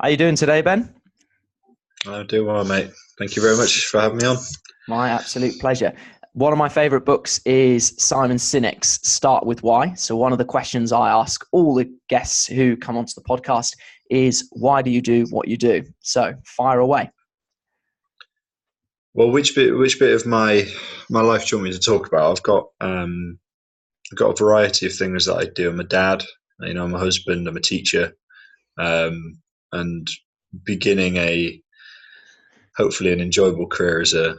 How you doing today, Ben? I'm doing well, mate. Thank you very much for having me on. My absolute pleasure. One of my favorite books is Simon Sinek's Start With Why. So one of the questions I ask all the guests who come onto the podcast is, why do you do what you do? So fire away. Well, which bit of my life do you want me to talk about? I've got a variety of things that I do. I'm a dad, I'm a husband, I'm a teacher, and beginning a hopefully an enjoyable career as a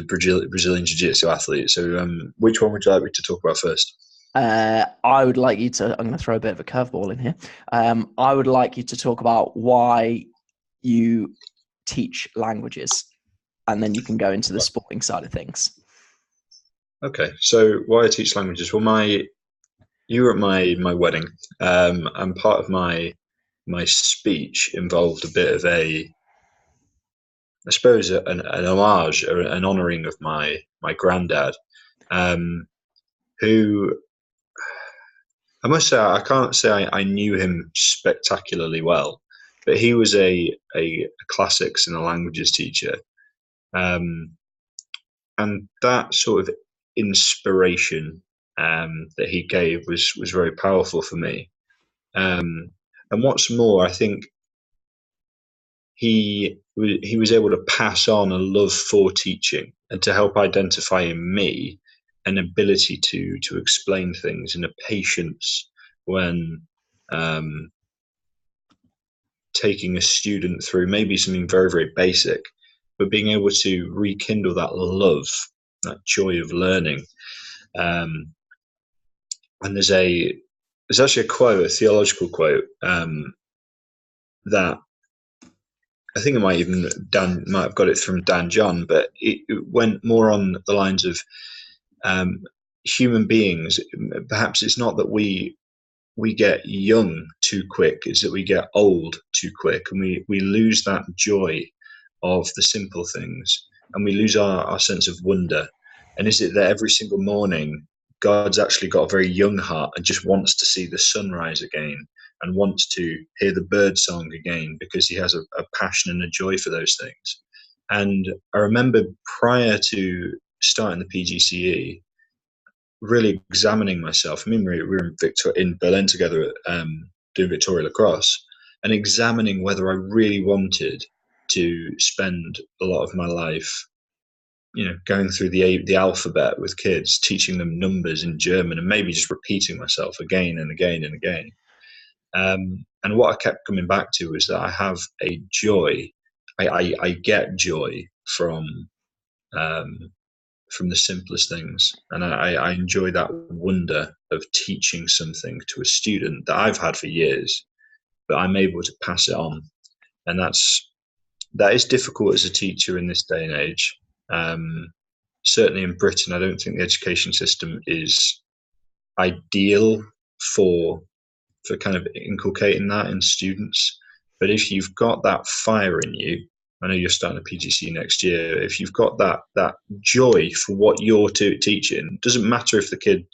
Brazilian jiu-jitsu athlete. So, which one would you like me to talk about first? I would like you to, I'm going to throw a bit of a curveball in here. I would like you to talk about why you teach languages, and then you can go into the sporting side of things. Okay, so why I teach languages? Well, you were at my wedding, and part of my speech involved a bit of I suppose, an homage or an honouring of my granddad, um, who I must say I can't say I knew him spectacularly well, but he was a classics and a languages teacher, um, and that sort of inspiration that he gave was very powerful for me. Um, and what's more, I think he was able to pass on a love for teaching and to help identify in me an ability to explain things and a patience when um, taking a student through maybe something very very basic, but being able to rekindle that love, that joy of learning. Um, and there's actually a quote, a theological quote, that I think it might even Dan might have got it from Dan John, but it went more on the lines of um, human beings. Perhaps it's not that we get young too quick; it's that we get old too quick, and we lose that joy of the simple things, and we lose our sense of wonder. And is it that every single morning God's actually got a very young heart and just wants to see the sunrise again and wants to hear the bird song again because he has a passion and a joy for those things. And I remember prior to starting the PGCE, really examining myself. I mean, we were in Berlin together, doing Victoria Lacrosse, and examining whether I really wanted to spend a lot of my life, going through the alphabet with kids, teaching them numbers in German, and maybe just repeating myself again and again and again. And what I kept coming back to was that I have a joy. I get joy um, from the simplest things, and I enjoy that wonder of teaching something to a student that I've had for years, but I'm able to pass it on, and that is difficult as a teacher in this day and age. Um, Certainly in Britain, I don't think the education system is ideal for kind of inculcating that in students. But if you've got that fire in you, I know you're starting a PGC next year. If you've got that joy for what you're teaching, doesn't matter if the kid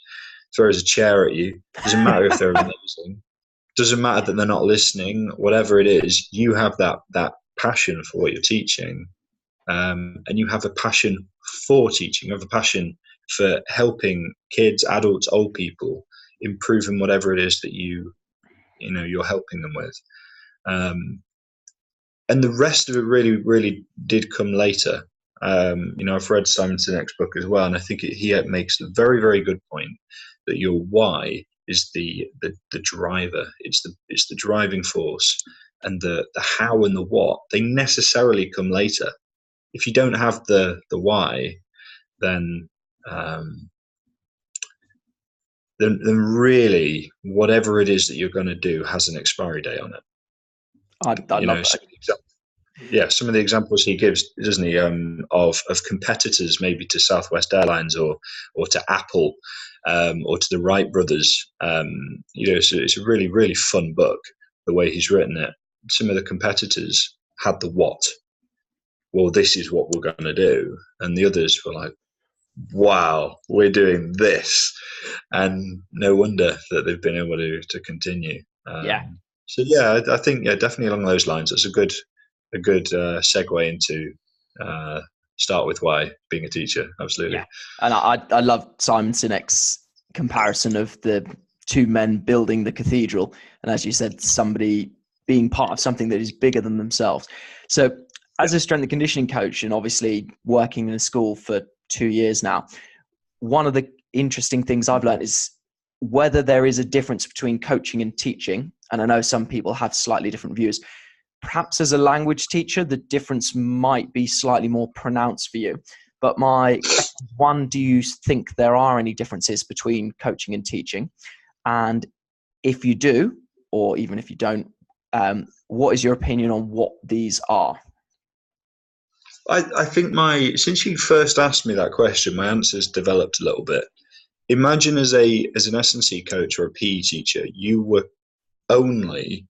throws a chair at you, doesn't matter if they're amazing, doesn't matter that they're not listening. Whatever it is, you have that passion for what you're teaching, and you have a passion for teaching. You have a passion for helping kids, adults, old people improving whatever it is that you're helping them with. Um, and the rest of it really, really did come later. I've read Simon Sinek's book as well, and I think he makes a very, very good point that your why is the driver. It's the driving force, and the how and the what they necessarily come later. If you don't have the why, then um, then really whatever it is that you're going to do has an expiry date on it. I love that. Some of the examples he gives, doesn't he, of competitors maybe to Southwest Airlines or to Apple, or to the Wright brothers. So it's a really really fun book. The way he's written it, some of the competitors had the what. Well, this is what we're going to do, and the others were like, "Wow, we're doing this," and no wonder that they've been able to continue. Yeah. So yeah, I think definitely along those lines. That's a good segue into uh, start with why being a teacher. Yeah, Absolutely. and I love Simon Sinek's comparison of the two men building the cathedral, and as you said, somebody being part of something that is bigger than themselves. So, Yeah. as a strength and conditioning coach, and obviously working in a school for 2 years now, one of the interesting things I've learned is whether there is a difference between coaching and teaching. And I know some people have slightly different views. Perhaps as a language teacher, the difference might be slightly more pronounced for you. But my question is, one, do you think there are any differences between coaching and teaching? And if you do, or even if you don't, what is your opinion on what these are? I think since you first asked me that question, my answer's developed a little bit. Imagine as an S&C coach or a PE teacher, you were only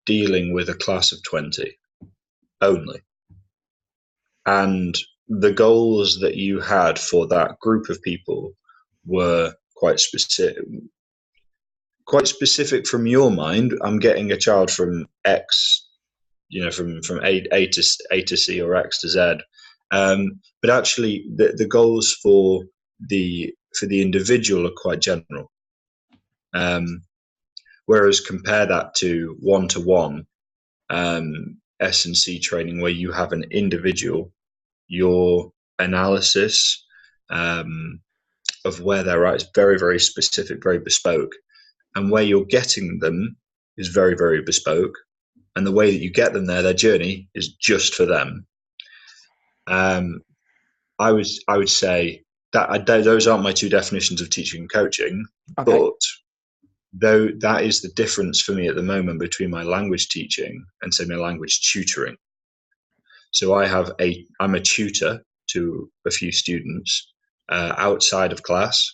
dealing with a class of 20 only, and the goals that you had for that group of people were quite specific from your mind. I'm getting a child from X, from A to C or X to Z. But actually, the goals for the individual are quite general. Whereas compare that to one-to-one S&C training, where you have an individual, your analysis of where they're at is very, very specific, very bespoke, and where you're getting them is very, very bespoke, and the way that you get them there, their journey is just for them. I would say that those aren't my two definitions of teaching and coaching, Okay. but though that is the difference for me at the moment between my language teaching and say my language tutoring. So I'm a tutor to a few students outside of class,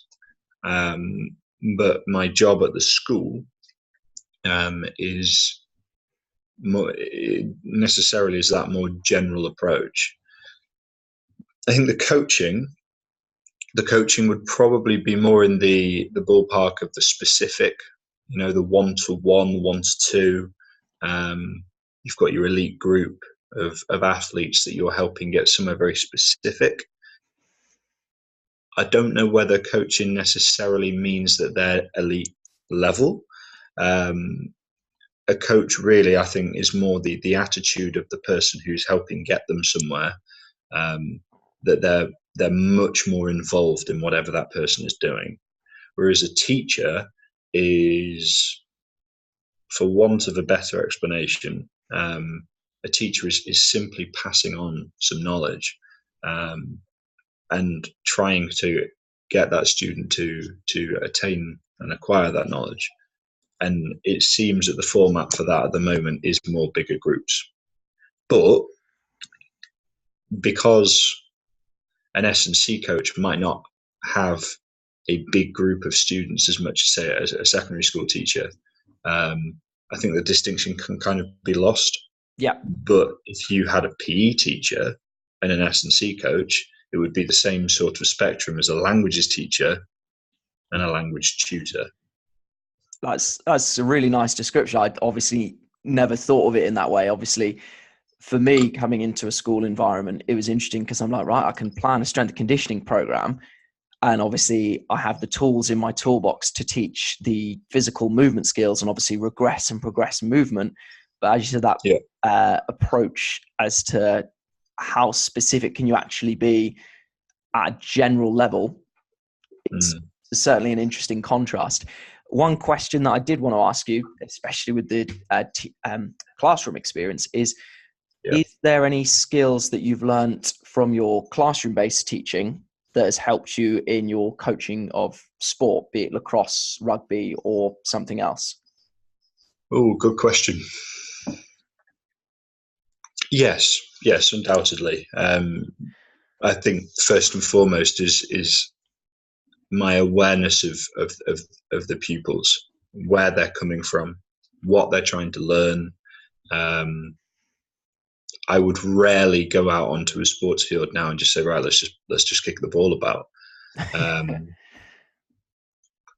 but my job at the school is more necessarily is that more general approach. I think the coaching would probably be more in the ballpark of the specific, the one-to-one, one-to-two. You've got your elite group of athletes that you're helping get somewhere very specific. I don't know whether coaching necessarily means that they're elite level. A coach really, I think, is more the attitude of the person who's helping get them somewhere. That they're much more involved in whatever that person is doing. Whereas a teacher is, for want of a better explanation, a teacher is simply passing on some knowledge, and trying to get that student to attain and acquire that knowledge. And it seems that the format for that at the moment is more bigger groups. But because an S&C coach might not have a big group of students as much as, say, as a secondary school teacher, I think the distinction can kind of be lost. Yeah. But if you had a PE teacher and an S&C coach, it would be the same sort of spectrum as a languages teacher and a language tutor. That's a really nice description. I obviously never thought of it in that way. Obviously, for me, coming into a school environment, it was interesting because I'm like, right, I can plan a strength and conditioning program. And obviously, I have the tools in my toolbox to teach the physical movement skills and obviously regress and progress movement. But as you said, that approach as to how specific can you actually be at a general level, it's certainly an interesting contrast. One question that I did want to ask you, especially with the classroom experience, is there any skills that you've learned from your classroom-based teaching that has helped you in your coaching of sport, be it lacrosse, rugby, or something else? Oh, good question. Yes, undoubtedly. I think first and foremost is my awareness of the pupils, where they're coming from, what they're trying to learn. I would rarely go out onto a sports field now and just say, right, let's just kick the ball about.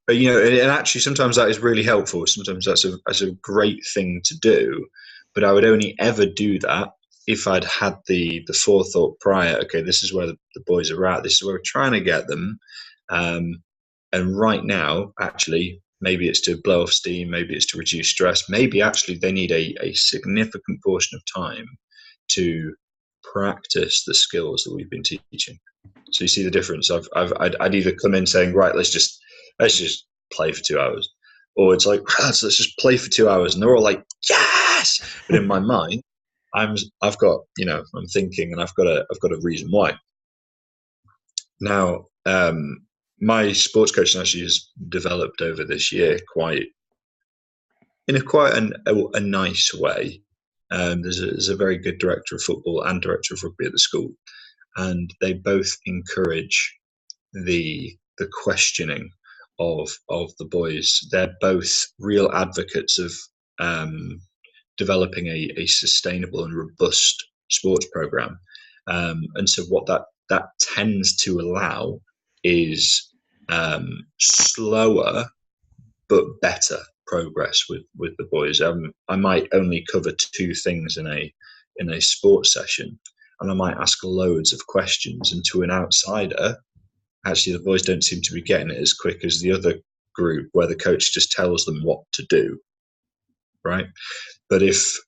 But and actually, sometimes that is really helpful. Sometimes that's a great thing to do. But I would only ever do that if I'd had the forethought prior. Okay, this is where the boys are at. This is where we're trying to get them. Um, and right now, actually, maybe it's to blow off steam. Maybe it's to reduce stress. Maybe actually they need a significant portion of time to practice the skills that we've been teaching. So you see the difference. I'd either come in saying, right, let's just play for 2 hours, or it's like, let's just play for 2 hours, and they're all like, yes. But in my mind, I've got, I'm thinking, and I've got a reason why. Now, my sports coaching actually has developed over this year in a nice way. There's a very good director of football and director of rugby at the school, and they both encourage the questioning of the boys. They're both real advocates of developing a sustainable and robust sports program, and so what that tends to allow is slower but better progress with the boys. I might only cover two things in a sports session, and I might ask loads of questions, and to an outsider, actually the boys don't seem to be getting it as quick as the other group where the coach just tells them what to do, right? But if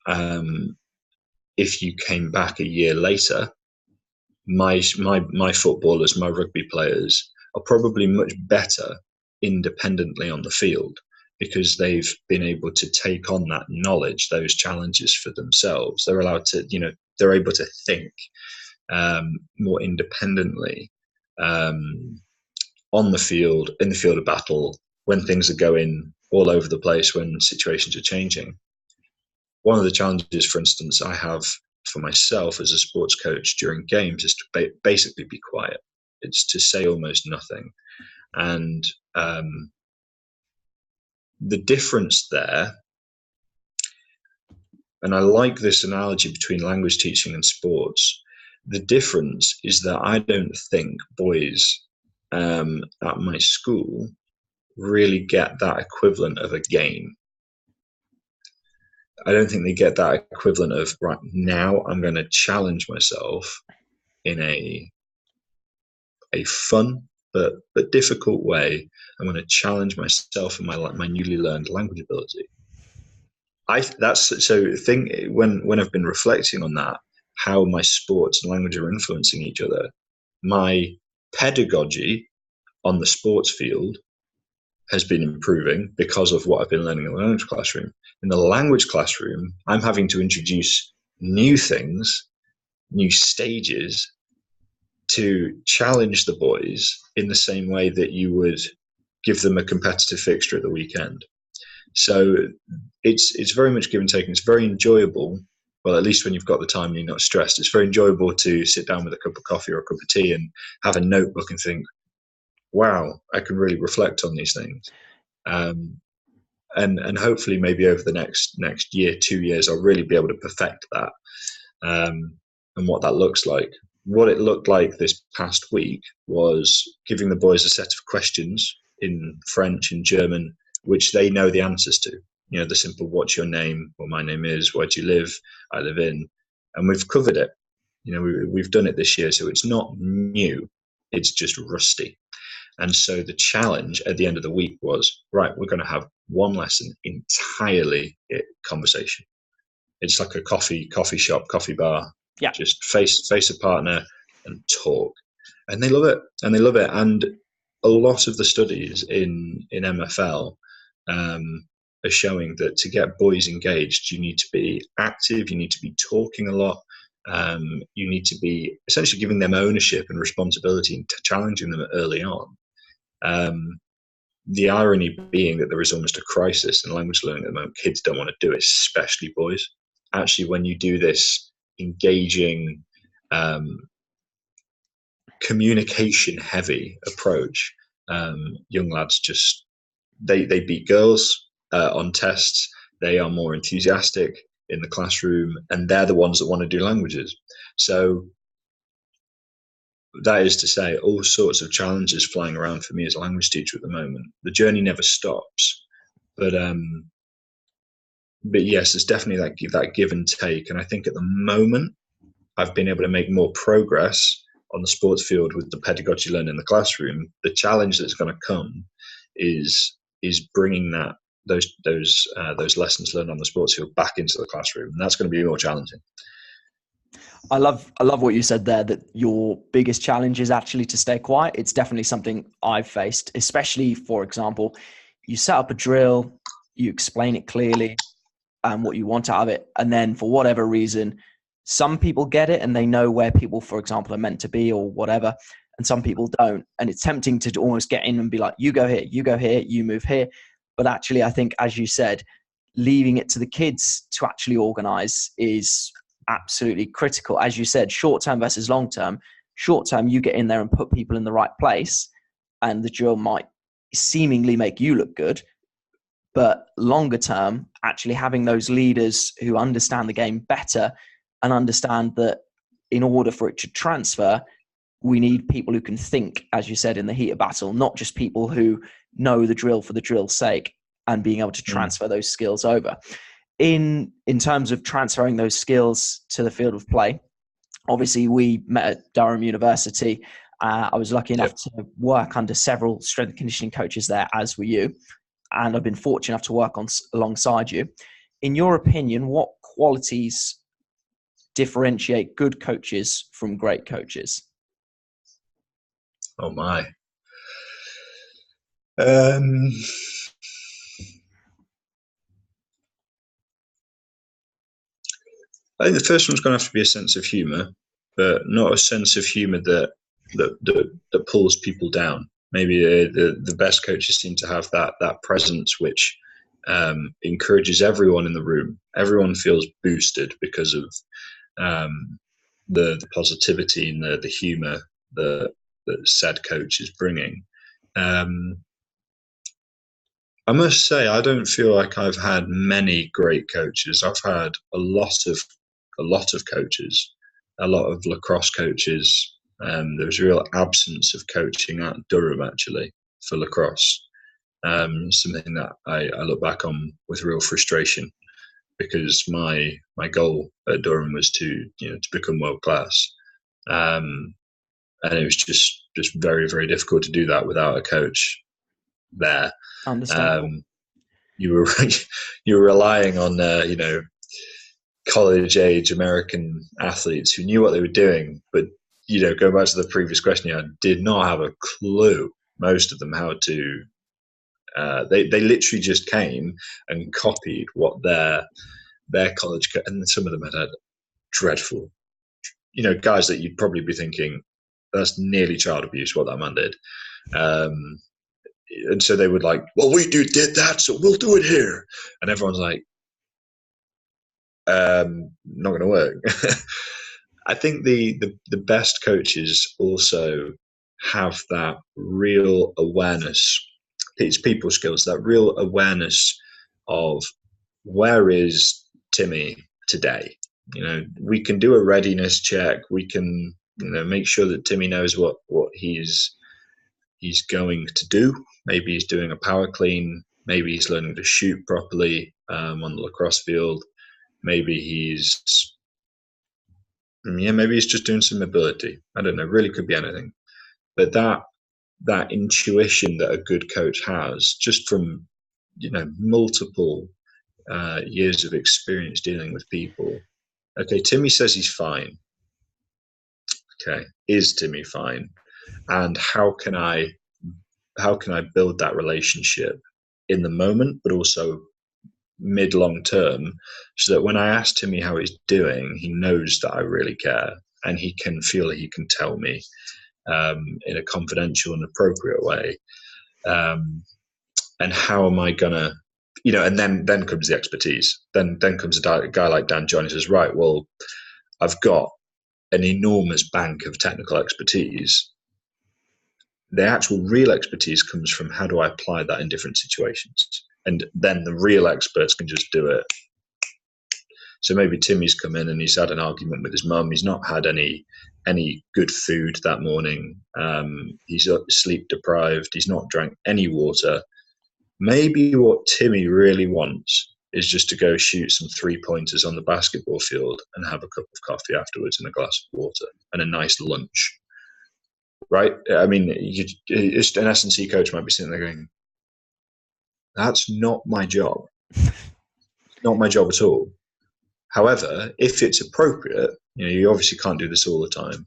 you came back a year later, my footballers, my rugby players are probably much better independently on the field because they've been able to take on that knowledge, those challenges for themselves. They're allowed to, they're able to think more independently on the field, in the field of battle, when things are going all over the place, when situations are changing. One of the challenges, for instance, I have for myself as a sports coach during games is to basically be quiet. It's to say almost nothing. And the difference there, and I like this analogy between language teaching and sports, the difference is that I don't think boys at my school really get that equivalent of a game. I don't think they get that equivalent of, right, now I'm going to challenge myself in a fun but difficult way. I'm going to challenge myself and my newly learned language ability. When I've been reflecting on that, how my sports and language are influencing each other, my pedagogy on the sports field has been improving because of what I've been learning in the language classroom. In the language classroom, I'm having to introduce new things, new stages to challenge the boys in the same way that you would give them a competitive fixture at the weekend. So it's very much give and take, and it's very enjoyable. Well, at least when you've got the time and you're not stressed, it's very enjoyable to sit down with a cup of coffee or a cup of tea and have a notebook and think, wow, I can really reflect on these things. And hopefully maybe over the next year, 2 years, I'll really be able to perfect that, and what that looks like. What it looked like this past week was giving the boys a set of questions in French and German, which they know the answers to. The simple, what's your name? Well, my name is, where do you live? I live in, and we've covered it. We've done it this year, so it's not new. It's just rusty. And so the challenge at the end of the week was, right, we're going to have one lesson entirely conversation. It's like a coffee shop, coffee bar. Yeah. Just face a partner and talk. And they love it. And a lot of the studies in MFL are showing that to get boys engaged, you need to be active, you need to be talking a lot. You need to be essentially giving them ownership and responsibility and challenging them early on. The irony being that there is almost a crisis in language learning at the moment. Kids don't want to do it, especially boys. Actually, when you do this engaging, communication-heavy approach, young lads just they beat girls on tests. They are more enthusiastic in the classroom, and they're the ones that want to do languages. So that is to say, all sorts of challenges flying around for me as a language teacher at the moment. The journey never stops, but yes, there's definitely that give and take. And I think at the moment, I've been able to make more progress on the sports field with the pedagogy learned in the classroom. The challenge that's going to come is bringing those lessons learned on the sports field back into the classroom, and that's going to be more challenging. I love what you said there, that your biggest challenge is actually to stay quiet. It's definitely something I've faced, especially, for example, you set up a drill, you explain it clearly and what you want out of it. And then for whatever reason, some people get it and they know where people, for example, are meant to be or whatever. And some people don't. And it's tempting to almost get in and be like, you go here, you move here. But actually, I think, as you said, leaving it to the kids to actually organize is absolutely critical. As you said, short term versus long term. Short term, you get in there and put people in the right place, and the drill might seemingly make you look good. But longer term, actually having those leaders who understand the game better and understand that in order for it to transfer, we need people who can think, as you said, in the heat of battle, not just people who know the drill for the drill's sake, and being able to transfer those skills over. In terms of transferring those skills to the field of play, obviously we met at Durham University. I was lucky enough to work under several strength and conditioning coaches there, as were you. And I've been fortunate enough to work alongside you. In your opinion, what qualities differentiate good coaches from great coaches? Oh my. I think the first one's going to have to be a sense of humour, but not a sense of humour that pulls people down. Maybe the best coaches seem to have that presence which encourages everyone in the room. Everyone feels boosted because of the positivity and the humour that said coach is bringing. I must say, I don't feel like I've had many great coaches. I've had a lot of coaches, a lot of lacrosse coaches. There was a real absence of coaching at Durham, actually, for lacrosse. Something that I look back on with real frustration, because my goal at Durham was to become world class, and it was just very, very difficult to do that without a coach there. Understandable. You were relying on college age American athletes who knew what they were doing, but going back to the previous question, I did not have a clue. Most of them how to. They literally just came and copied what their college, and some of them had dreadful, guys that you'd probably be thinking that's nearly child abuse what that man did. And so they would like, well, we did that, so we'll do it here. And everyone's like, not going to work. I think the best coaches also have that real awareness. It's people skills, that real awareness of where is Timmy today. We can do a readiness check. We can make sure that Timmy knows what he's going to do. Maybe he's doing a power clean. Maybe he's learning to shoot properly on the lacrosse field. Maybe he's just doing some mobility. I don't know. Really could be anything. But that intuition that a good coach has, just from multiple years of experience dealing with people. Okay, Timmy says he's fine. Okay, is Timmy fine? And how can I build that relationship in the moment, but also mid-long term, so that when I ask Timmy how he's doing, he knows that I really care, and he can feel that he can tell me in a confidential and appropriate way. And how am I gonna, and then comes the expertise. Then comes a guy like Dan John who says, right, well, I've got an enormous bank of technical expertise. The actual real expertise comes from how do I apply that in different situations, and then the real experts can just do it. So maybe Timmy's come in and he's had an argument with his mum. He's not had any good food that morning. He's sleep deprived. He's not drank any water. Maybe what Timmy really wants is just to go shoot some 3-pointers on the basketball field and have a cup of coffee afterwards and a glass of water and a nice lunch. Right? I mean, an S&C coach might be sitting there going, that's not my job. Not my job at all. However, if it's appropriate, you obviously can't do this all the time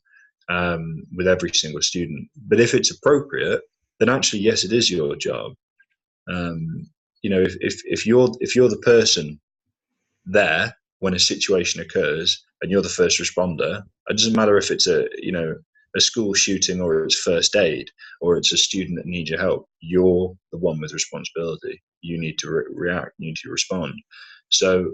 with every single student. But if it's appropriate, then actually, yes, it is your job. If you're the person there when a situation occurs and you're the first responder, it doesn't matter if it's a school shooting or it's first aid or it's a student that needs your help. You're the one with responsibility. You need to react. You need to respond. So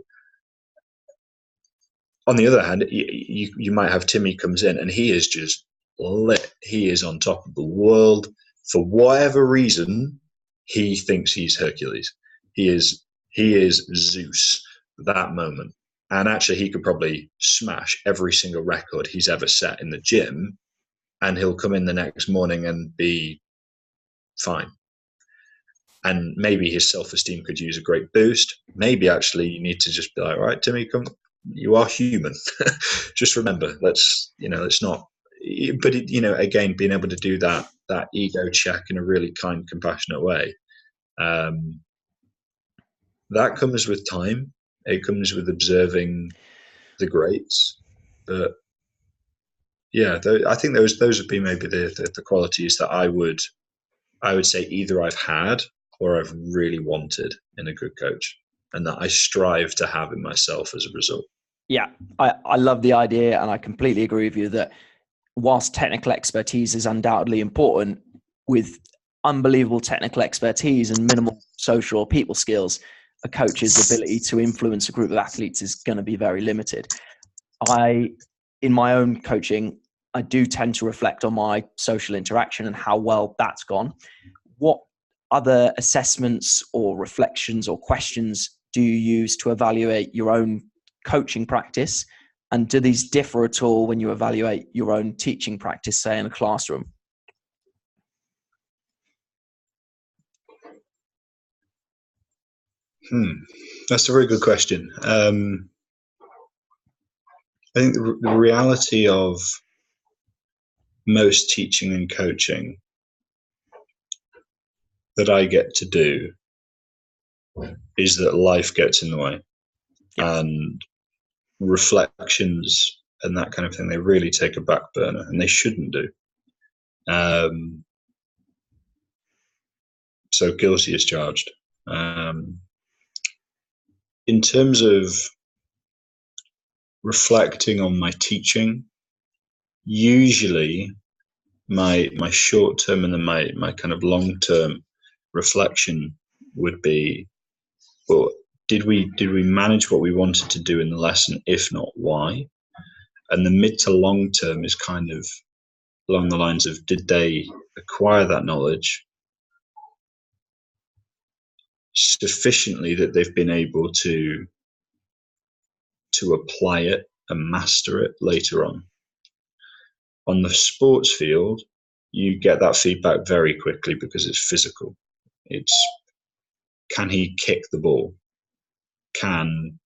on the other hand, you might have Timmy comes in and he is just lit. He is on top of the world. For whatever reason, he thinks he's Hercules. He is Zeus that moment. And actually, he could probably smash every single record he's ever set in the gym, and he'll come in the next morning and be fine. And maybe his self-esteem could use a great boost. Maybe actually you need to just be like, all right, Timmy, come. You are human. Just remember, let's not. But again, being able to do that ego check in a really kind, compassionate way, that comes with time. It comes with observing the greats. But yeah, I think those would be maybe the qualities that I would say either I've had or I've really wanted in a good coach, and that I strive to have in myself as a result. Yeah, I love the idea, and I completely agree with you that whilst technical expertise is undoubtedly important, with unbelievable technical expertise and minimal social or people skills, a coach's ability to influence a group of athletes is going to be very limited. In my own coaching, I do tend to reflect on my social interaction and how well that's gone. What other assessments or reflections or questions do you use to evaluate your own coaching practice? And do these differ at all when you evaluate your own teaching practice, say in a classroom? That's a very good question. I think the reality of most teaching and coaching that I get to do is that life gets in the way. Yeah. And reflections and that kind of thing, they really take a back burner, and they shouldn't do. So guilty as charged. In terms of reflecting on my teaching, usually my short term and then my kind of long term reflection would be, well, did we manage what we wanted to do in the lesson? If not, why? And the mid to long term is kind of along the lines of, did they acquire that knowledge sufficiently that they've been able to apply it and master it later on? On the sports field, you get that feedback very quickly because it's physical. It's, can he kick the ball? Can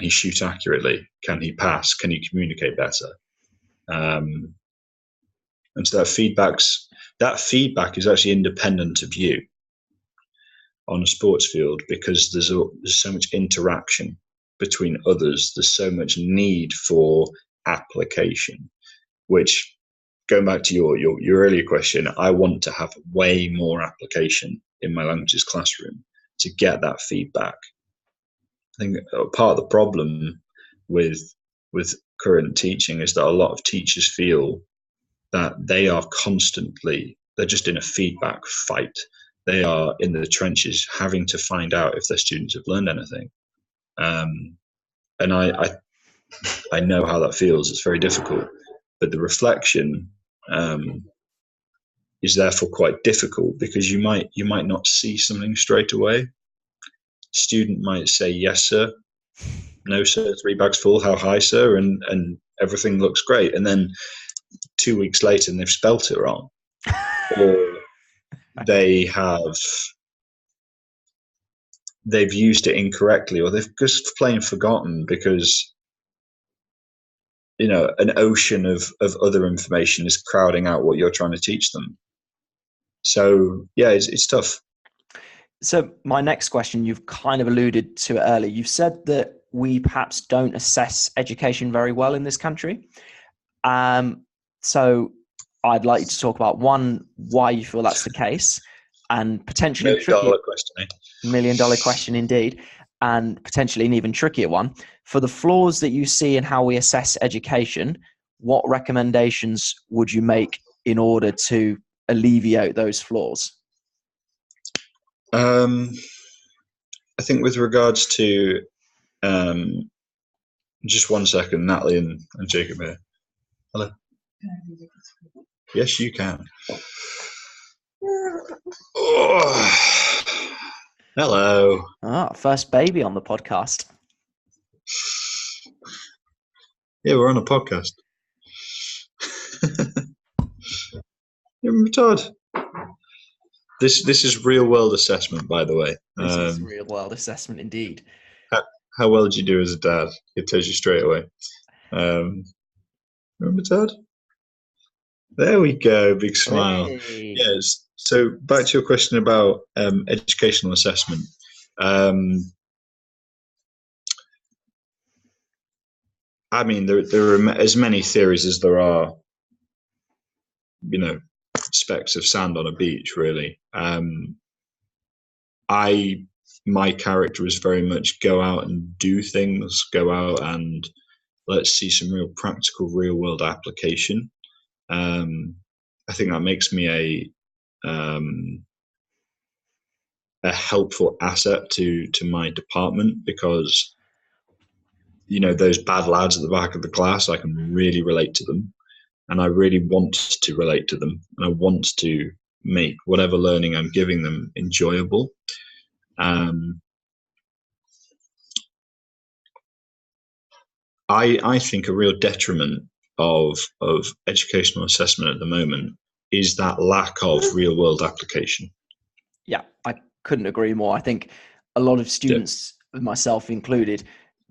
he shoot accurately? Can he pass? Can he communicate better? And so that feedback is actually independent of you on a sports field, because there's so much interaction between others. There's so much need for application, which, going back to your earlier question, I want to have way more application in my languages classroom to get that feedback. I think part of the problem with current teaching is that a lot of teachers feel that they're just in a feedback fight. They are in the trenches having to find out if their students have learned anything. And I know how that feels. It's very difficult. But the reflection is therefore quite difficult, because you might not see something straight away. Student might say, yes, sir. No, sir, 3 bags full. How high, sir? And everything looks great. And then 2 weeks later, and they've spelt it wrong, or they have they've used it incorrectly, or they've just plain forgotten because an ocean of other information is crowding out what you're trying to teach them. So yeah, it's tough. So my next question, you've kind of alluded to it earlier. You've said that we perhaps don't assess education very well in this country. So I'd like you to talk about, one, why you feel that's the case, and potentially $1 million question, eh? $1 million question indeed, and potentially an even trickier one. For the flaws that you see in how we assess education, what recommendations would you make in order to alleviate those flaws? I think with regards to just 1 second, Natalie and Jacob here. Hello. Yes, you can. Oh. Hello. First baby on the podcast. Yeah, we're on a podcast. Todd. This is real world assessment, by the way. This is real world assessment indeed. How well did you do as a dad? It tells you straight away. Remember Todd? There we go, big smile. Hey. Yes. So back to your question about educational assessment. I mean, there are as many theories as there are, specks of sand on a beach, really. My character is very much go out and do things, go out and let's see some real practical, real world application. I think that makes me a helpful asset to my department, because those bad lads at the back of the class, I can really relate to them, and I really want to relate to them, and I want to make whatever learning I'm giving them enjoyable. I think a real detriment of educational assessment at the moment is that lack of real world application. Yeah, I couldn't agree more. I think a lot of students, myself included,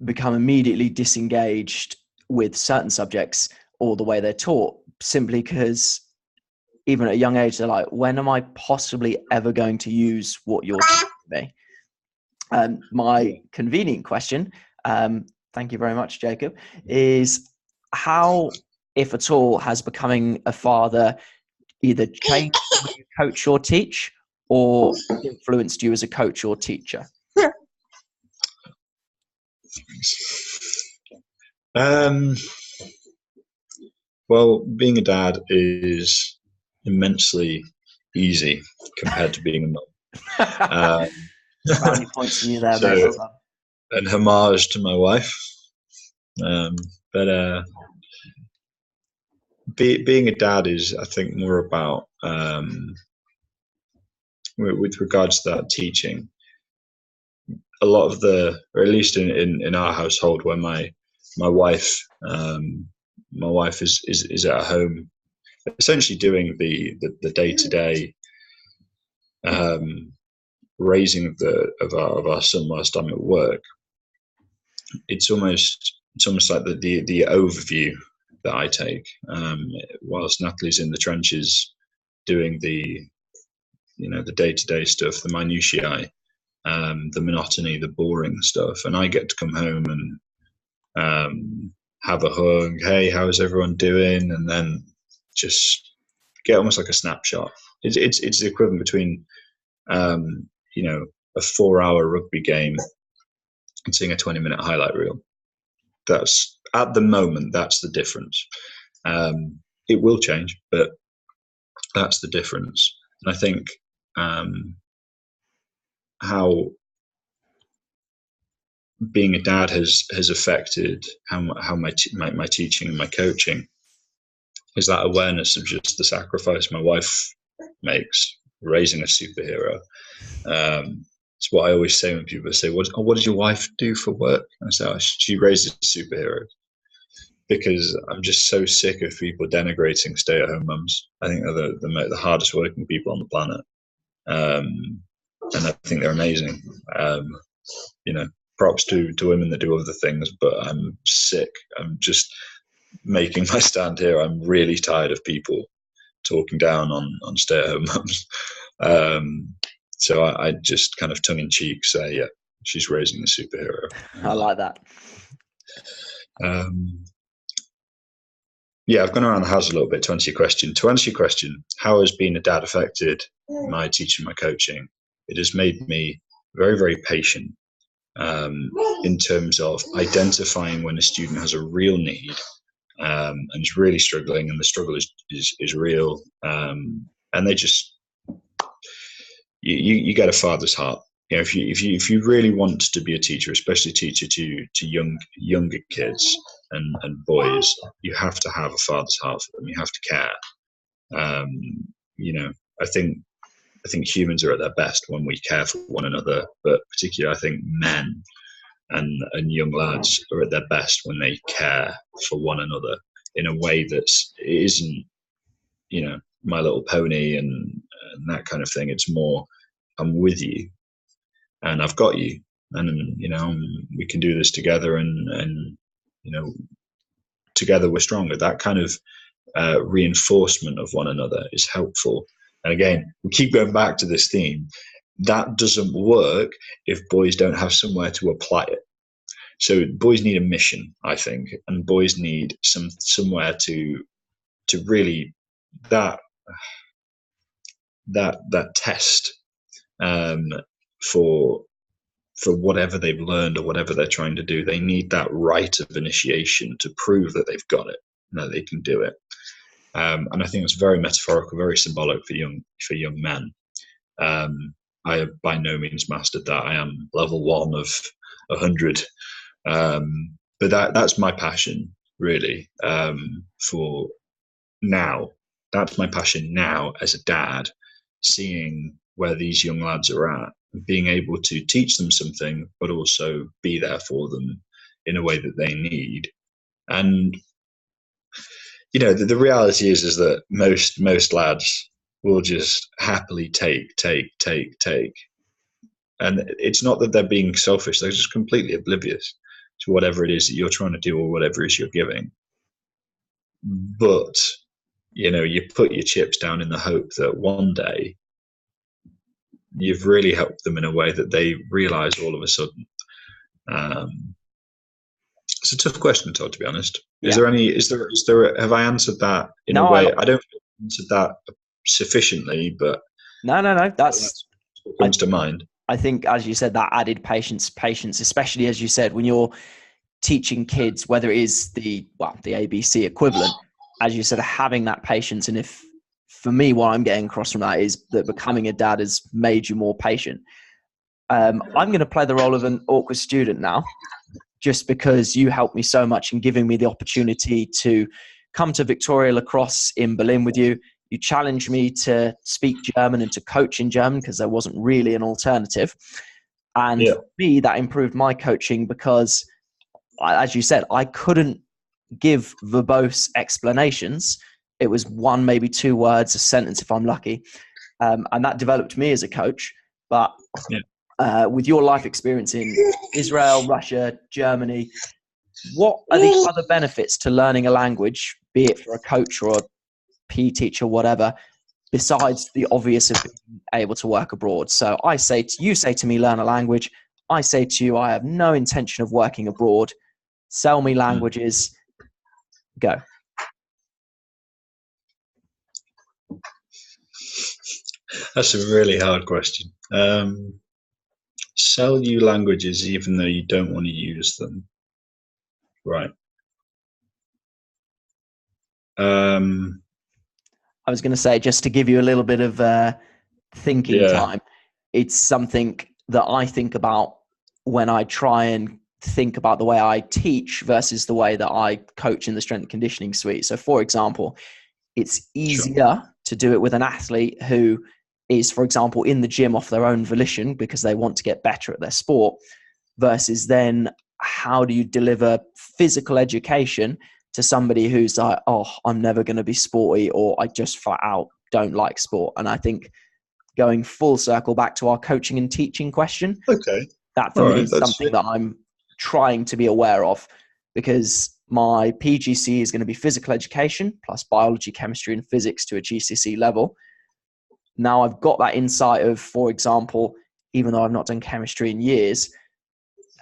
become immediately disengaged with certain subjects or the way they're taught, simply because even at a young age, they're like, when am I possibly ever going to use what you're teaching me? My convenient question, thank you very much, Jacob, is how, if at all, has becoming a father either changed the way you coach or teach, or influenced you as a coach or teacher? Well, being a dad is immensely easy compared to being a mum. Brownie points from you there, mate. Well done. An homage to my wife. But being a dad is, I think, more about, with regards to that teaching, a lot of or at least in our household, where my wife is at home, essentially doing the day-to-day raising of our son whilst I'm at work. It's almost like the overview that I take, whilst Natalie's in the trenches doing the day-to-day stuff, the minutiae, the monotony, the boring stuff, and I get to come home and have a hug. Hey, how's everyone doing? And then just get almost like a snapshot. It's the equivalent between a 4-hour rugby game and seeing a 20-minute highlight reel. That's, at the moment, that's the difference. It will change, but that's the difference. And I think how being a dad has affected how my teaching and my coaching is that awareness of just the sacrifice my wife makes raising a superhero. It's what I always say when people say, what does your wife do for work? And I say, oh, she raises superheroes. Because I'm just so sick of people denigrating stay-at-home mums. I think they're the hardest working people on the planet. And I think they're amazing. Props to women that do other things, but I'm sick. I'm just making my stand here. I'm really tired of people talking down on stay-at-home mums. So I just kind of tongue-in-cheek say, yeah, she's raising a superhero. I like that. Yeah, I've gone around the house a little bit to answer your question. To answer your question, how has being a dad affected my teaching, my coaching? It has made me very, very patient in terms of identifying when a student has a real need and is really struggling, and the struggle is real. And they just, you get a father's heart. If you really want to be a teacher, especially a teacher to younger kids and boys, you have to have a father's heart for them. You have to care. I think humans are at their best when we care for one another, but particularly I think men and young lads are at their best when they care for one another in a way that isn't, My Little Pony and that kind of thing. It's more, I'm with you and I've got you, and we can do this together, and together we're stronger. That kind of reinforcement of one another is helpful. And again, we keep going back to this theme. That doesn't work if boys don't have somewhere to apply it. So boys need a mission, I think, and boys need somewhere to really that test for whatever they've learned or whatever they're trying to do. They need that rite of initiation to prove that they've got it and that they can do it. And I think it's very metaphorical, very symbolic for young men. I have by no means mastered that. I am level 1 of 100. But that's my passion, really, for now. That's my passion now as a dad, seeing where these young lads are at, being able to teach them something, but also be there for them in a way that they need. And the reality is that most lads will just happily take. And it's not that they're being selfish, they're just completely oblivious to whatever it is that you're trying to do or whatever it is you're giving. But, you put your chips down in the hope that one day you've really helped them in a way that they realize all of a sudden. It's a tough question, Todd, to be honest. Yeah. Have I answered that in a way? I don't think I answered that sufficiently, but no. That's what comes to mind. I think, as you said, that added patience, especially as you said, when you're teaching kids, whether it is the ABC equivalent, as you said, having that patience. And for me, what I'm getting across from that is that becoming a dad has made you more patient. I'm going to play the role of an awkward student now, just because you helped me so much in giving me the opportunity to come to Victoria Lacrosse in Berlin with you. You challenged me to speak German and to coach in German because there wasn't really an alternative. And for me, that improved my coaching because, as you said, I couldn't give verbose explanations. It was 1, maybe 2 words, a sentence if I'm lucky. And that developed me as a coach. But with your life experience in Israel, Russia, Germany, what are the other benefits to learning a language, be it for a coach or a PE teacher, whatever, besides the obvious of being able to work abroad? So you say to me, learn a language. I say to you, I have no intention of working abroad. Sell me languages. Go. That's a really hard question. Sell you languages even though you don't want to use them. Right. I was going to say, just to give you a little bit of thinking time, it's something that I think about when I try and think about the way I teach versus the way that I coach in the strength and conditioning suite. So, for example, it's easier to do it with an athlete who is, for example, in the gym off their own volition because they want to get better at their sport, versus then how do you deliver physical education to somebody who's like, oh, I'm never going to be sporty, or I just flat out don't like sport. And I think going full circle back to our coaching and teaching question, Okay. that for All me right. is something that I'm trying to be aware of, because my PGC is going to be physical education plus biology, chemistry, and physics to a GCSE level. Now I've got that insight of, for example, even though I've not done chemistry in years,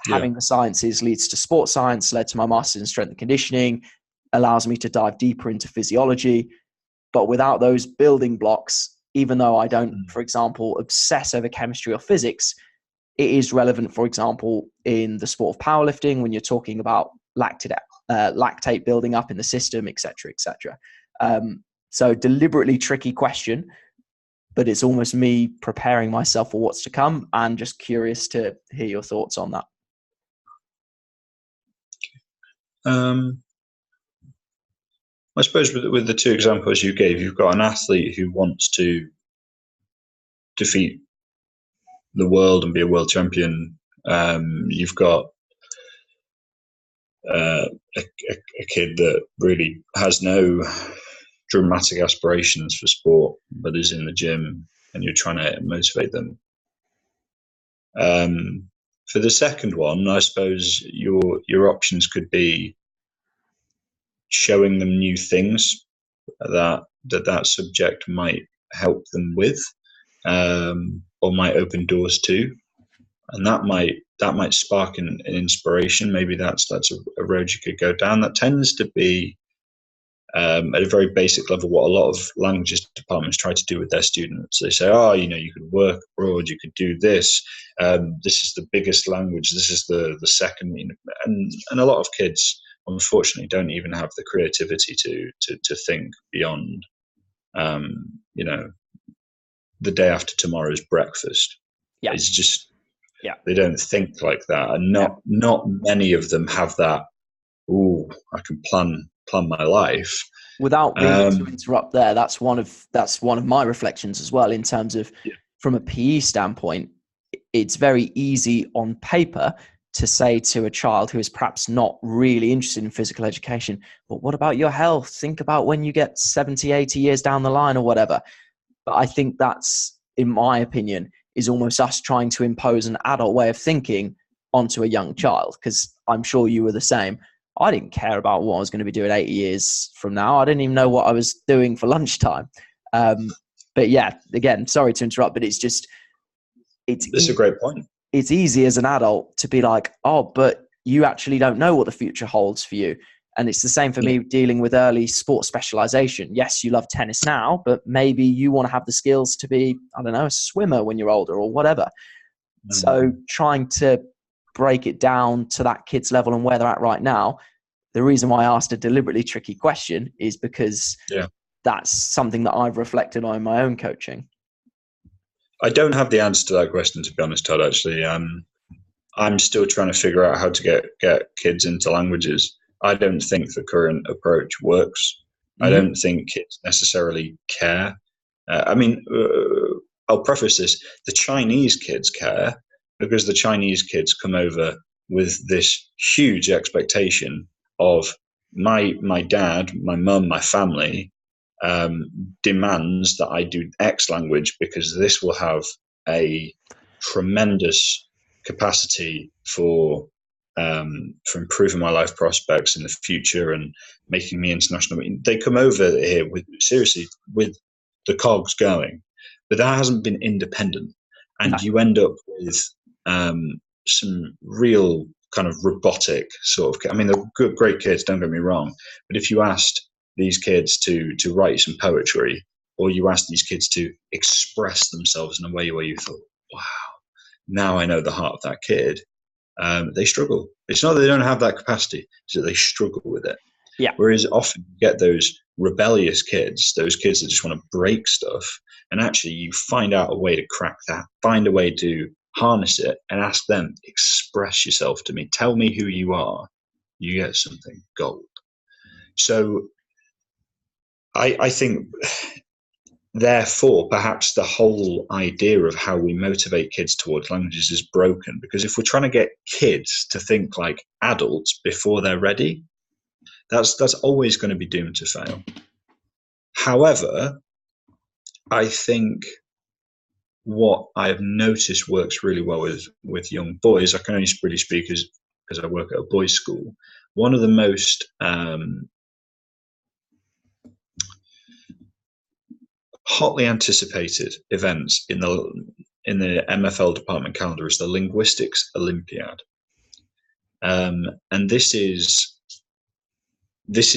having the sciences leads to sports science, led to my master's in strength and conditioning, allows me to dive deeper into physiology. But without those building blocks, even though I don't, for example, obsess over chemistry or physics, it is relevant, for example, in the sport of powerlifting when you're talking about lactate building up in the system, et cetera, et cetera. So deliberately tricky question, but it's almost me preparing myself for what's to come, and just curious to hear your thoughts on that. I suppose with the two examples you gave, you've got an athlete who wants to defeat the world and be a world champion. You've got a kid that really has no dramatic aspirations for sport, but is in the gym, and you're trying to motivate them. For the second one, I suppose your options could be showing them new things that subject might help them with, or might open doors to, and that might spark an inspiration. Maybe that's a road you could go down. That tends to be, at a very basic level, what a lot of languages departments try to do with their students. They say, oh, you could work abroad, you could do this. This is the biggest language. This is the second. And a lot of kids, unfortunately, don't even have the creativity to think beyond, the day after tomorrow's breakfast. Yeah. It's just, they don't think like that. And not many of them have that, I can plan my life. Without meaning to interrupt there, that's one of my reflections as well, in terms of, from a PE standpoint, it's very easy on paper to say to a child who is perhaps not really interested in physical education, but what about your health? Think about when you get 70, 80 years down the line or whatever. But I think that's, in my opinion, is almost us trying to impose an adult way of thinking onto a young child, because I'm sure you were the same. I didn't care about what I was going to be doing 80 years from now. I didn't even know what I was doing for lunchtime. But yeah, again, sorry to interrupt, but it's a great point. It's easy as an adult to be like, oh, but you actually don't know what the future holds for you. And it's the same for me dealing with early sports specialization. Yes, you love tennis now, but maybe you want to have the skills to be, I don't know, a swimmer when you're older or whatever. Mm-hmm. So trying to break it down to that kid's level and where they're at right now. The reason why I asked a deliberately tricky question is because that's something that I've reflected on in my own coaching. I don't have the answer to that question, to be honest, Todd, actually. I'm still trying to figure out how to get kids into languages. I don't think the current approach works. Mm-hmm. I don't think kids necessarily care. I'll preface this. The Chinese kids care, because the Chinese kids come over with this huge expectation of my dad, my mum, my family demands that I do X language because this will have a tremendous capacity for improving my life prospects in the future and making me international. I mean, they come over here with the cogs going, but that hasn't been independent, and you end up with some real kind of robotic sort of. I mean, they're good, great kids. Don't get me wrong, but if you asked these kids to write some poetry, or you asked these kids to express themselves in a way where you thought, wow, now I know the heart of that kid, they struggle. It's not that they don't have that capacity, it's that they struggle with it. Yeah. Whereas often you get those rebellious kids, those kids that just want to break stuff, and actually you find out a way to crack that, find a way to harness it, and ask them, express yourself to me, tell me who you are, you get something gold. So I think therefore, perhaps the whole idea of how we motivate kids towards languages is broken, because if we're trying to get kids to think like adults before they're ready, that's always going to be doomed to fail. However, I think what I've noticed works really well with young boys, I can only really speak because I work at a boys' school. One of the most hotly anticipated events in the MFL department calendar is the Linguistics Olympiad, and this is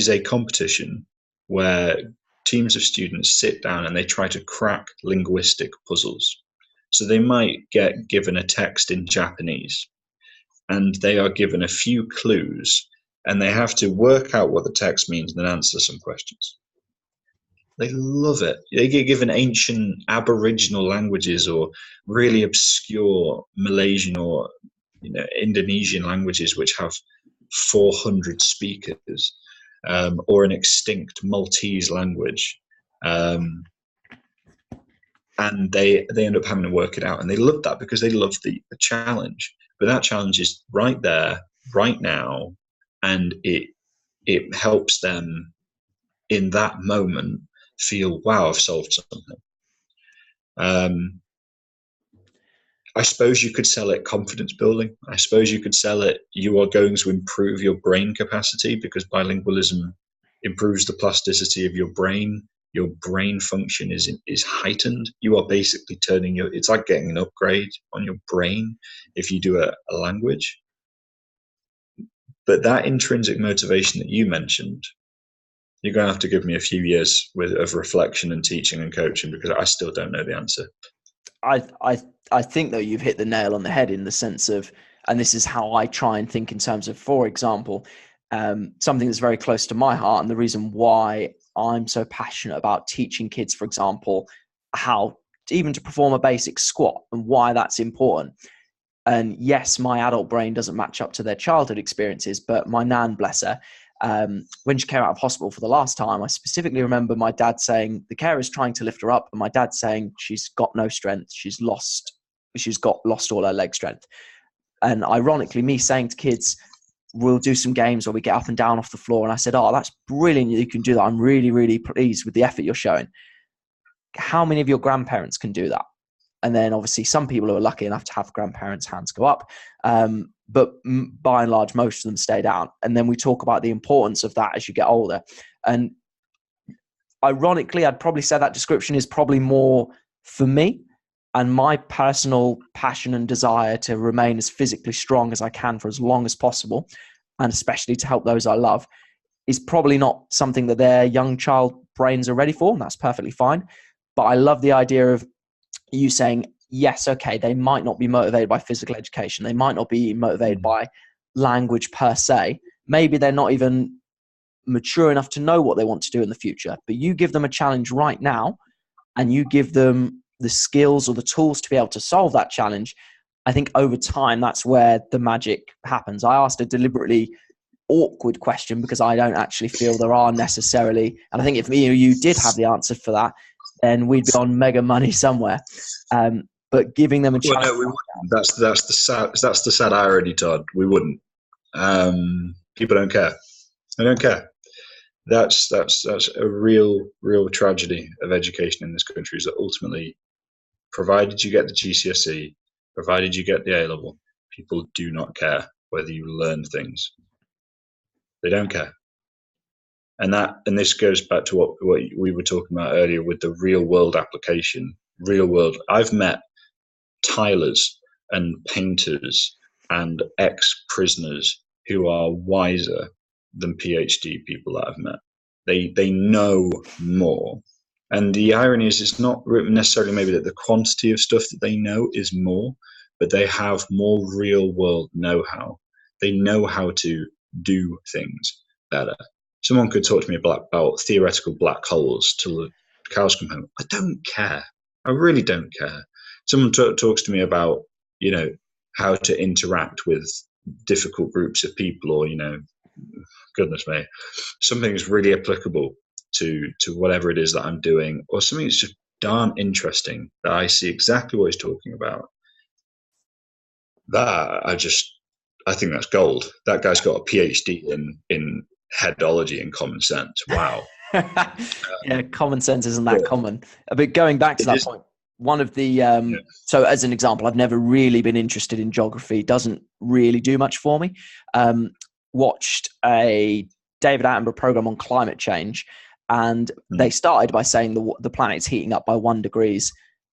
a competition where teams of students sit down and they try to crack linguistic puzzles. So they might get given a text in Japanese, and they are given a few clues, and they have to work out what the text means and then answer some questions. They love it. They get given ancient Aboriginal languages or really obscure Malaysian or Indonesian languages which have 400 speakers, or an extinct Maltese language, and they end up having to work it out. And they love that because they love the challenge. But that challenge is right there, right now, and it helps them in that moment feel, wow, I've solved something. I suppose you could sell it confidence building. I suppose you could sell it, you are going to improve your brain capacity because bilingualism improves the plasticity of your brain. Your brain function is heightened. You are basically it's like getting an upgrade on your brain if you do a language. But that intrinsic motivation that you mentioned, you're going to have to give me a few years of reflection and teaching and coaching, because I still don't know the answer. I think, though, you've hit the nail on the head in the sense of, and this is how I try and think in terms of, for example, something that's very close to my heart, and the reason why I'm so passionate about teaching kids, for example, how even to perform a basic squat and why that's important. And yes, my adult brain doesn't match up to their childhood experiences, but my nan, bless her, when she came out of hospital for the last time, I specifically remember my dad saying the carer's trying to lift her up, and my dad saying she's got no strength, she's lost all her leg strength. And ironically, me saying to kids, we'll do some games where we get up and down off the floor, and I said, oh, that's brilliant, you can do that, I'm really, really pleased with the effort you're showing. How many of your grandparents can do that? And then obviously some people who are lucky enough to have grandparents' hands go up, but by and large, most of them stay down. And then we talk about the importance of that as you get older. And ironically, I'd probably say that description is probably more for me and my personal passion and desire to remain as physically strong as I can for as long as possible, and especially to help those I love, is probably not something that their young child brains are ready for, and that's perfectly fine. But I love the idea of you saying, yes, okay, they might not be motivated by physical education. They might not be motivated by language per se. Maybe they're not even mature enough to know what they want to do in the future. But you give them a challenge right now, and you give them the skills or the tools to be able to solve that challenge. I think over time, that's where the magic happens. I asked a deliberately awkward question because I don't actually feel there are necessarily, and I think if you did have the answer for that, then we'd be on mega money somewhere. But giving them a challenge. Well, no, we wouldn't. That's the sad irony, Todd. We wouldn't. People don't care. They don't care. That's a real tragedy of education in this country, is that ultimately, provided you get the GCSE, provided you get the A level, people do not care whether you learn things. They don't care. And this goes back to what we were talking about earlier with the real world application. Real world. I've met tilers and painters and ex-prisoners who are wiser than PhD people that I've met. They know more. And the irony is, it's not necessarily maybe that the quantity of stuff that they know is more, but they have more real world know-how. They know how to do things better. Someone could talk to me about theoretical black holes till the cows come home. I don't care. I really don't care. Someone talks to me about, how to interact with difficult groups of people, or, goodness me, something is really applicable to whatever it is that I'm doing, or something that's just darn interesting that I see exactly what he's talking about. That I think that's gold. That guy's got a PhD in headology and common sense. Wow. Yeah, common sense isn't that common. But going back to that point, one of the so as an example, I've never really been interested in geography. Doesn't really do much for me. Watched a David Attenborough program on climate change, and they started by saying the planet's heating up by 1 degree,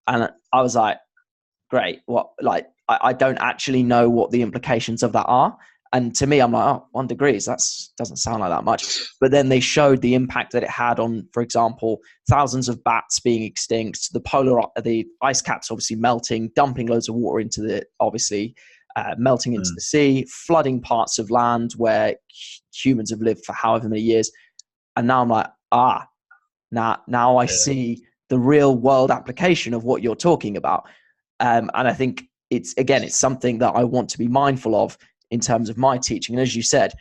and I was like, great. What, like, I don't actually know what the implications of that are. And to me, I'm like, oh, 1 degree, that doesn't sound like that much. But then they showed the impact that it had on, for example, thousands of bats being extinct, the ice caps obviously melting, dumping loads of water into melting into the sea, flooding parts of land where humans have lived for however many years. And now I'm like, now I see the real world application of what you're talking about. And I think it's something that I want to be mindful of in terms of my teaching. And as you said,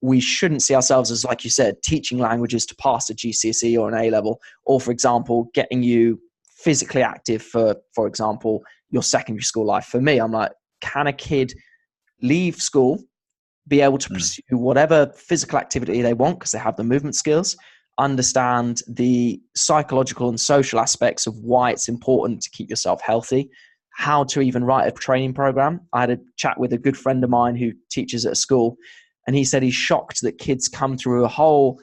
we shouldn't see ourselves as, like you said, teaching languages to pass a GCSE or an A level, or, for example, getting you physically active for example, your secondary school life. For me, I'm like, can a kid leave school, be able to pursue whatever physical activity they want because they have the movement skills, understand the psychological and social aspects of why it's important to keep yourself healthy, how to even write a training program. I had a chat with a good friend of mine who teaches at a school, and he said he's shocked that kids come through a whole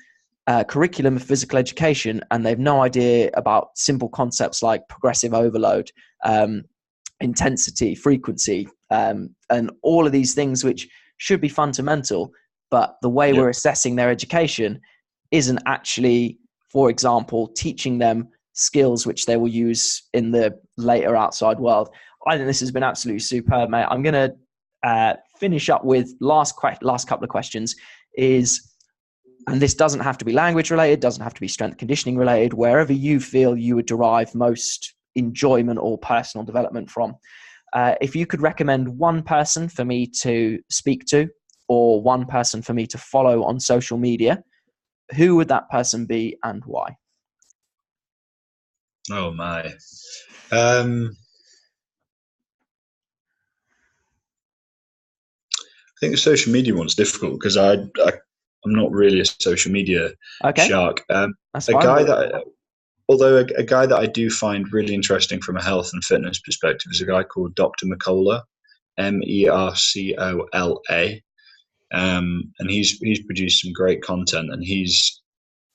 curriculum of physical education and they've no idea about simple concepts like progressive overload, intensity, frequency, and all of these things which should be fundamental, but the way we're assessing their education isn't actually, for example, teaching them skills which they will use in the later outside world. I think this has been absolutely superb, mate. I'm going to finish up with last couple of questions and this doesn't have to be language related, doesn't have to be strength conditioning related, wherever you feel you would derive most enjoyment or personal development from. If you could recommend one person for me to speak to or one person for me to follow on social media, who would that person be and why? Oh my. I think the social media one's difficult because I'm not really a social media shark. That's a fine. guy that, although a guy that I do find really interesting from a health and fitness perspective is a guy called Dr. McCullough, Mercola. And he's produced some great content, and he's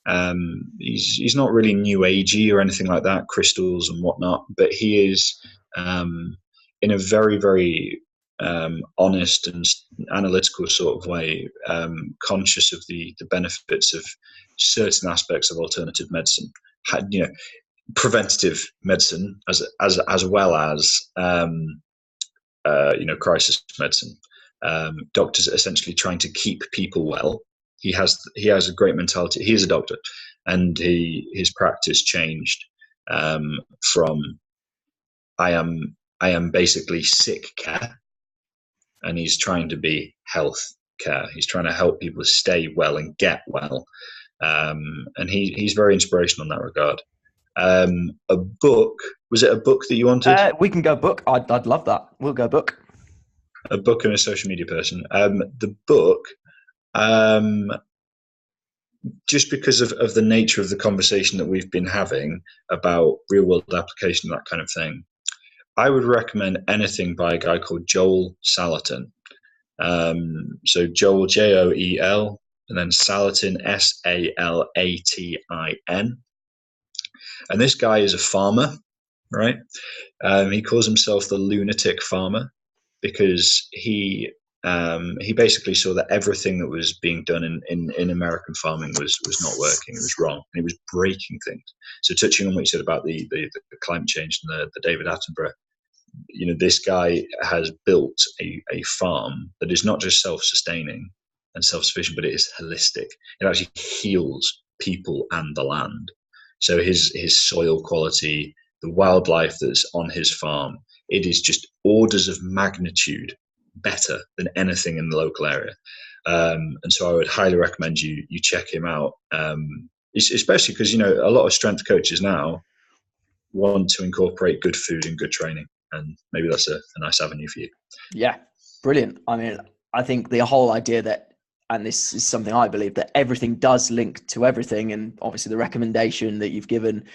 not really new agey or anything like that, crystals and whatnot, but he is in a very, very honest and analytical sort of way, conscious of the benefits of certain aspects of alternative medicine, preventative medicine as well as crisis medicine. Doctors are essentially trying to keep people well. He has a great mentality. He is a doctor, and his practice changed from I am basically sick care, and he's trying to be health care. He's trying to help people stay well and get well, and he's very inspirational in that regard. A book, was it a book that you wanted? We can go book. I'd love that. We'll go book. A book and a social media person. The book, just because of the nature of the conversation that we've been having about real world application, that kind of thing, I would recommend anything by a guy called Joel Salatin. So Joel, Joel, and then Salatin, Salatin. And this guy is a farmer, right? He calls himself the lunatic farmer because he basically saw that everything that was being done in American farming was not working. It was wrong. And it was breaking things. So touching on what you said about the climate change and the David Attenborough, this guy has built a farm that is not just self-sustaining and self-sufficient, but it is holistic. It actually heals people and the land. So his soil quality, the wildlife that's on his farm, it is just orders of magnitude better than anything in the local area. And so I would highly recommend you check him out, especially because, a lot of strength coaches now want to incorporate good food and good training. And maybe that's a nice avenue for you. Yeah, brilliant. I mean, I think the whole idea that, and this is something I believe, that everything does link to everything. And obviously the recommendation that you've given,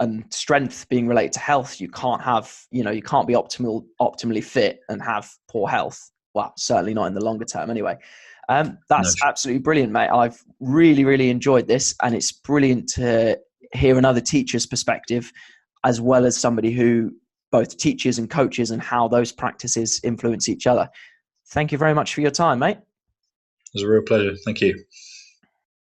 and strength being related to health, you can't have, you can't be optimally fit and have poor health. Well, certainly not in the longer term anyway. That's absolutely brilliant, mate. I've really, really enjoyed this, and it's brilliant to hear another teacher's perspective, as well as somebody who both teaches and coaches, and how those practices influence each other. Thank you very much for your time, mate. It was a real pleasure. Thank you.